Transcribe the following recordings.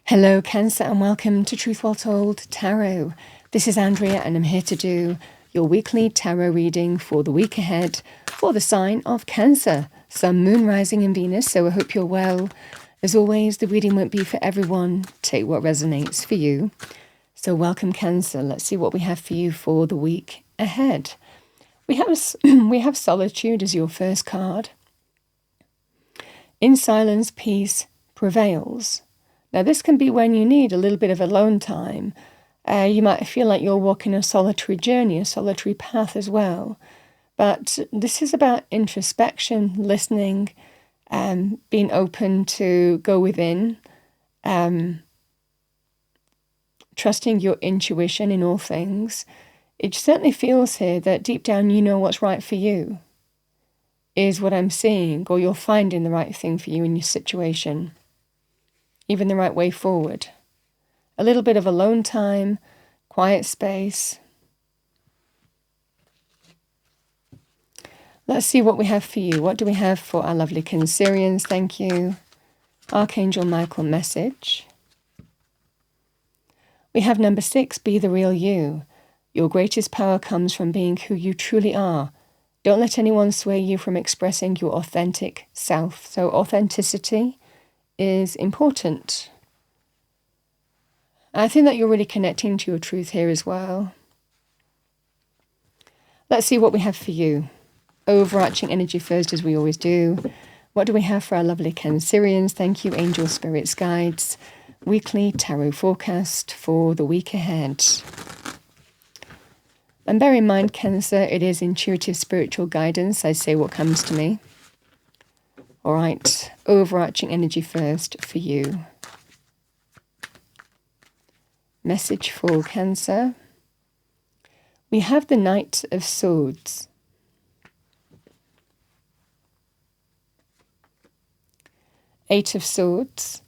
Hello, Cancer, and welcome to Truth Well Told Tarot. This is Andrea, and I'm here to do your weekly tarot reading for the week ahead for the sign of Cancer, Sun, Moon, Rising, and Venus. So I hope you're well. As always, the reading won't be for everyone. Take what resonates for you. So welcome, Cancer. Let's see what we have for you for the week ahead. We have Solitude as your first card. In silence, peace prevails. Now, this can be when you need a little bit of alone time. You might feel like you're walking a solitary journey, a solitary path as well. But this is about introspection, listening, being open to go within, trusting your intuition in all things. It certainly feels here that deep down you know what's right for you, is what I'm seeing, or you're finding the right thing for you in your situation. Even the right way forward. A little bit of alone time, quiet space. Let's see what we have for you. What do we have for our lovely Cancerians? Thank you. Archangel Michael message. We have number 6, be the real you. Your greatest power comes from being who you truly are. Don't let anyone sway you from expressing your authentic self. So authenticity is important. I think that you're really connecting to your truth here as well. Let's see what we have for you. Overarching energy first, as we always do. What do we have for our lovely Cancerians? Thank you, Angel Spirits Guides. Weekly tarot forecast for the week ahead. And bear in mind, Cancer, it is intuitive spiritual guidance. I say what comes to me. All right, overarching energy first for you. Message for Cancer. We have the Knight of Swords. Eight of Swords.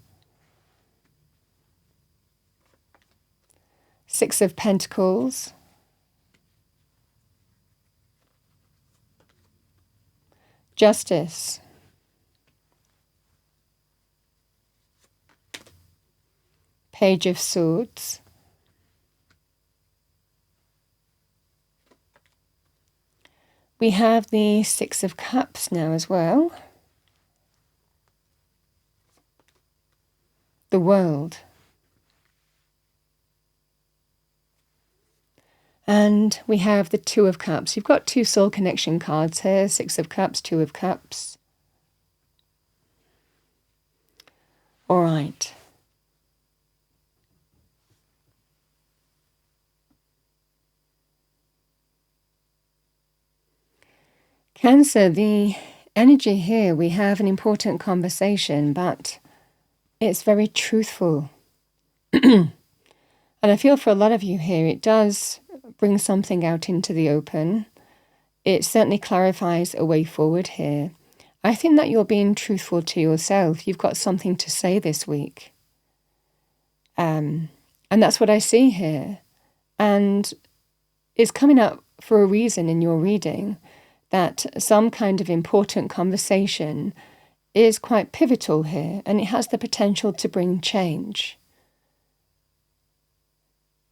Six of Pentacles. Justice. Page of Swords. We have the Six of Cups now as well. The World. And we have the Two of Cups. You've got two soul connection cards here. Six of Cups, Two of Cups. All right. Cancer, the energy here, we have an important conversation, but it's very truthful. And I feel for a lot of you here, it does bring something out into the open. It certainly clarifies a way forward here. I think that you're being truthful to yourself. You've got something to say this week. And that's what I see here. And it's coming up for a reason in your reading, that some kind of important conversation is quite pivotal here, and it has the potential to bring change.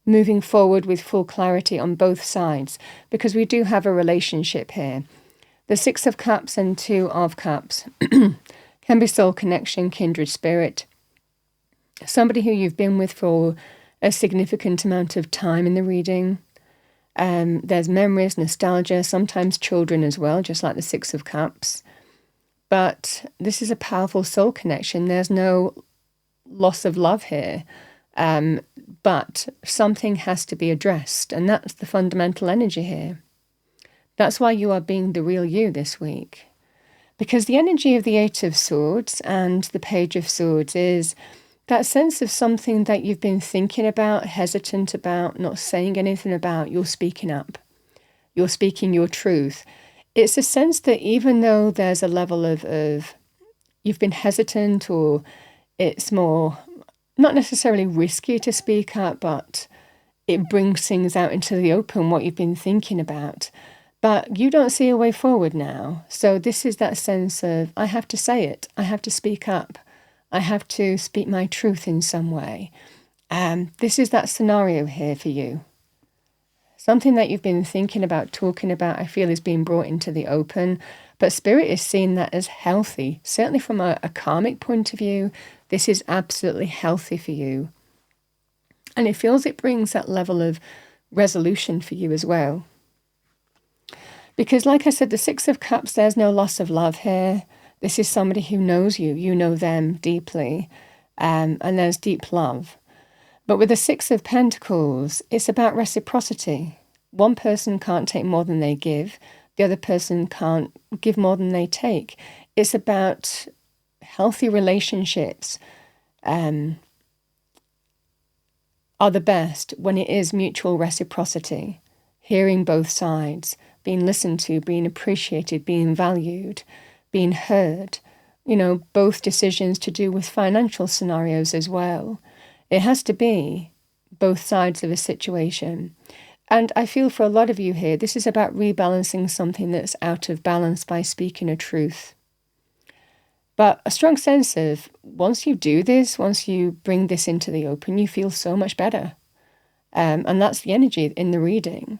Moving forward with full clarity on both sides, because we do have a relationship here. The Six of Cups and Two of Cups can be soul connection, kindred spirit. Somebody who you've been with for a significant amount of time in the reading. There's memories, nostalgia, sometimes children as well, just like the Six of Cups. But this is a powerful soul connection. There's no loss of love here. But something has to be addressed, and that's the fundamental energy here. That's why you are being the real you this week. Because the energy of the Eight of Swords and the Page of Swords is that sense of something that you've been thinking about, hesitant about, not saying anything about. You're speaking up. You're speaking your truth. It's a sense that even though there's a level of you've been hesitant, or it's more not necessarily risky to speak up, but it brings things out into the open, what you've been thinking about. But you don't see a way forward now. So this is that sense of, I have to say it. I have to speak up. I have to speak my truth in some way. This is that scenario here for you. Something that you've been thinking about, talking about, I feel is being brought into the open. But Spirit is seeing that as healthy. Certainly from a karmic point of view, this is absolutely healthy for you. And it feels it brings that level of resolution for you as well. Because like I said, the Six of Cups, there's no loss of love here. This is somebody who knows you. You know them deeply. And there's deep love. But with the Six of Pentacles, it's about reciprocity. One person can't take more than they give. The other person can't give more than they take. It's about healthy relationships are the best when it is mutual reciprocity, hearing both sides, being listened to, being appreciated, being valued, being heard. Both decisions to do with financial scenarios as well. It has to be both sides of a situation. And I feel for a lot of you here, this is about rebalancing something that's out of balance by speaking a truth. But a strong sense of once you do this, once you bring this into the open, you feel so much better. And that's the energy in the reading.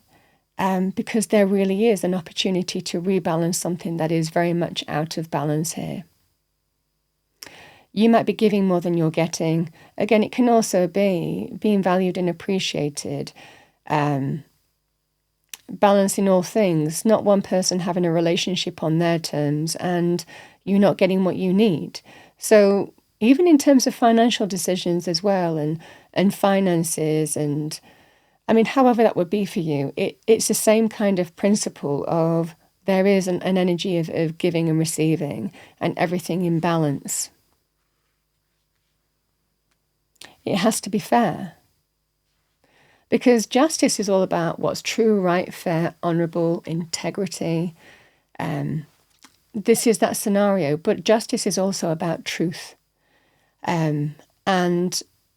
Because there really is an opportunity to rebalance something that is very much out of balance here. You might be giving more than you're getting. Again, it can also be being valued and appreciated. Balancing all things, not one person having a relationship on their terms and you not getting what you need. So even in terms of financial decisions as well and finances and, however that would be for you, it's the same kind of principle of there is an energy of giving and receiving and everything in balance. It has to be fair. Because justice is all about what's true, right, fair, honourable, integrity. This is that scenario, but justice is also about truth. And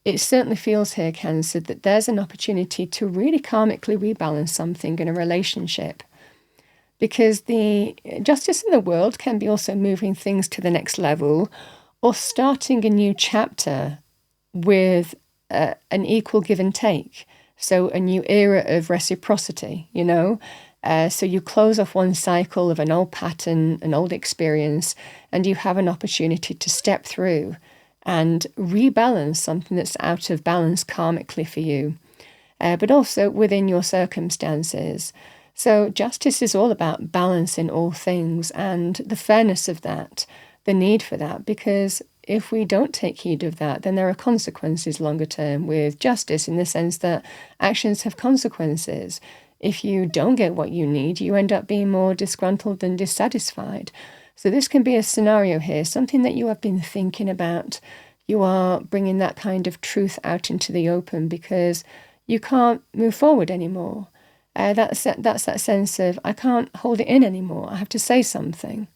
it certainly feels here, Cancer, that there's an opportunity to really karmically rebalance something in a relationship. Because the justice in the world can be also moving things to the next level or starting a new chapter with an equal give and take. So a new era of reciprocity, So you close off one cycle of an old pattern, an old experience, and you have an opportunity to step through and rebalance something that's out of balance karmically for you, but also within your circumstances. So justice is all about balance in all things and the fairness of that, the need for that, because if we don't take heed of that, then there are consequences longer term with justice in the sense that actions have consequences. If you don't get what you need, you end up being more disgruntled and dissatisfied. So this can be a scenario here, something that you have been thinking about. You are bringing that kind of truth out into the open because you can't move forward anymore. That's that sense of, I can't hold it in anymore. I have to say something.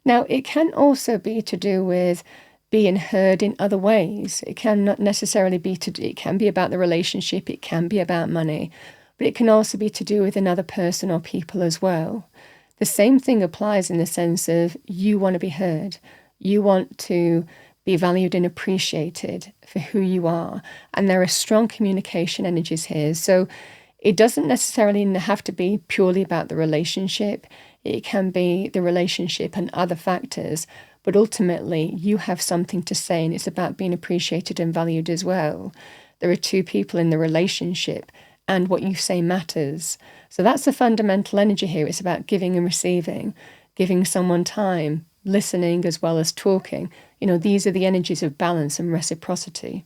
Now, it can also be to do with being heard in other ways. It can not necessarily be it can be about the relationship, it can be about money, but it can also be to do with another person or people as well. The same thing applies in the sense of you want to be heard. You want to be valued and appreciated for who you are. And there are strong communication energies here. So it doesn't necessarily have to be purely about the relationship. It can be the relationship and other factors, but ultimately you have something to say and it's about being appreciated and valued as well. There are two people in the relationship and what you say matters. So that's the fundamental energy here. It's about giving and receiving, giving someone time, listening as well as talking. These are the energies of balance and reciprocity.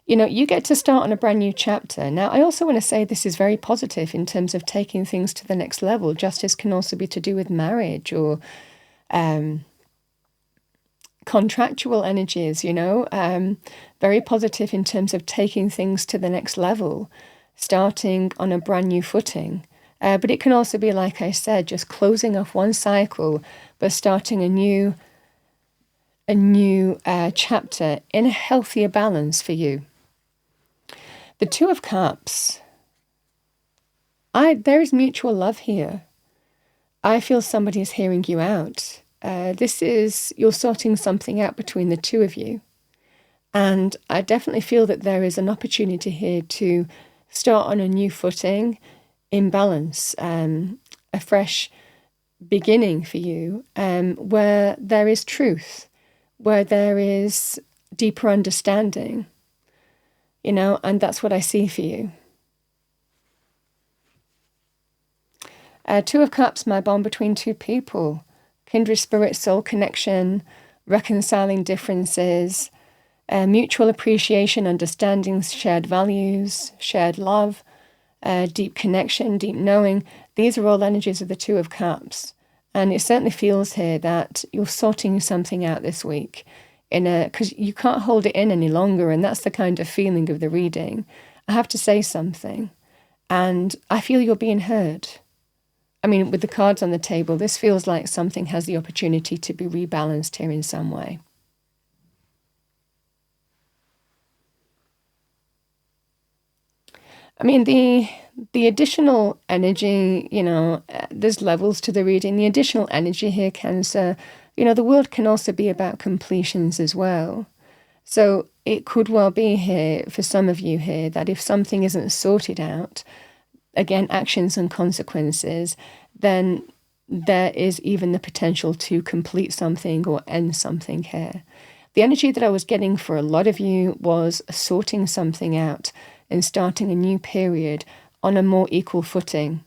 You get to start on a brand new chapter. Now, I also want to say this is very positive in terms of taking things to the next level. Justice can also be to do with marriage or contractual energies, very positive in terms of taking things to the next level, starting on a brand new footing. But it can also be, like I said, just closing off one cycle, but starting a new chapter in a healthier balance for you. The Two of Cups. There is mutual love here. I feel somebody is hearing you out. you're sorting something out between the two of you. And I definitely feel that there is an opportunity here to start on a new footing, in balance, a fresh beginning for you, where there is truth, where there is deeper understanding, and that's what I see for you. Two of Cups, my bond between two people, kindred spirit, soul connection, reconciling differences, mutual appreciation, understanding, shared values, shared love, deep connection, deep knowing. These are all energies of the Two of Cups. And it certainly feels here that you're sorting something out this week, because you can't hold it in any longer, and that's the kind of feeling of the reading. I have to say something, and I feel you're being heard. I mean, with the cards on the table, this feels like something has the opportunity to be rebalanced here in some way. I mean, the additional energy, there's levels to the reading. The additional energy here, Cancer, the world can also be about completions as well. So it could well be here, for some of you here, that if something isn't sorted out, again, actions and consequences, then there is even the potential to complete something or end something here. The energy that I was getting for a lot of you was sorting something out and starting a new period on a more equal footing,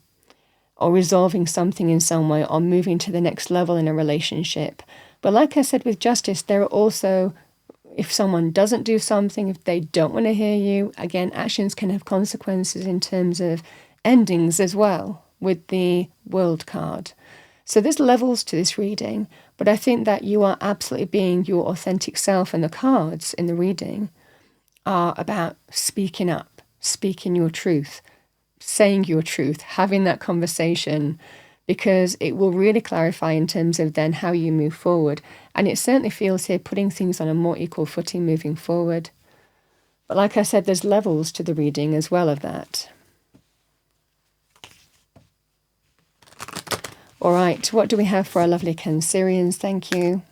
or resolving something in some way, or moving to the next level in a relationship. But like I said with Justice, there are also, if someone doesn't do something, if they don't want to hear you, again, actions can have consequences in terms of endings as well, with the World card. So there's levels to this reading, but I think that you are absolutely being your authentic self, and the cards in the reading are about speaking up, speaking your truth, saying your truth, having that conversation, because it will really clarify in terms of then how you move forward. And it certainly feels here putting things on a more equal footing moving forward. But like I said, there's levels to the reading as well of that. All right, what do we have for our lovely Cancerians? Thank you.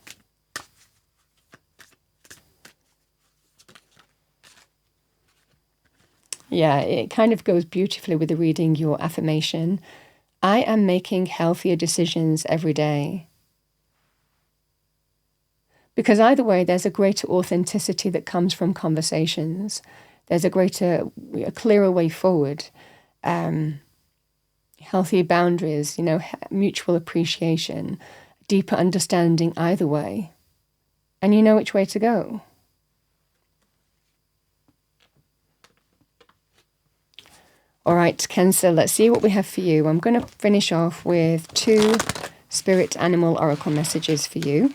Yeah, it kind of goes beautifully with the reading, your affirmation. I am making healthier decisions every day. Because either way, there's a greater authenticity that comes from conversations. There's a clearer way forward. Healthy boundaries, mutual appreciation, deeper understanding either way. And you know which way to go. All right, Cancer, let's see what we have for you. I'm going to finish off with 2 Spirit Animal Oracle messages for you.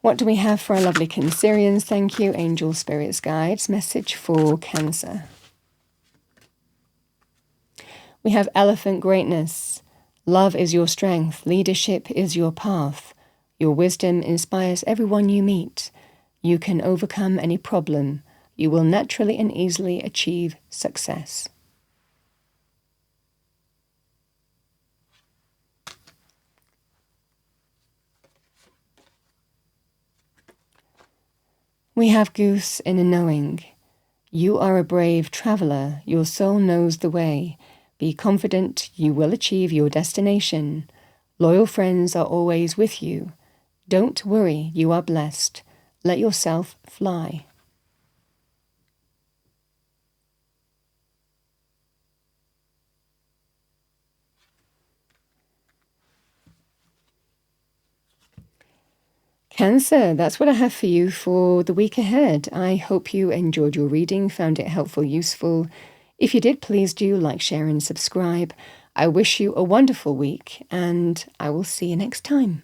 What do we have for our lovely Cancerians? Thank you, Angel Spirits Guides. Message for Cancer. We have Elephant Greatness. Love is your strength. Leadership is your path. Your wisdom inspires everyone you meet. You can overcome any problem. You will naturally and easily achieve success. We have Goose in a knowing. You are a brave traveler. Your soul knows the way. Be confident you will achieve your destination. Loyal friends are always with you. Don't worry, you are blessed. Let yourself fly. Cancer, that's what I have for you for the week ahead. I hope you enjoyed your reading, found it helpful, useful. If you did, please do like, share, and subscribe. I wish you a wonderful week, and I will see you next time.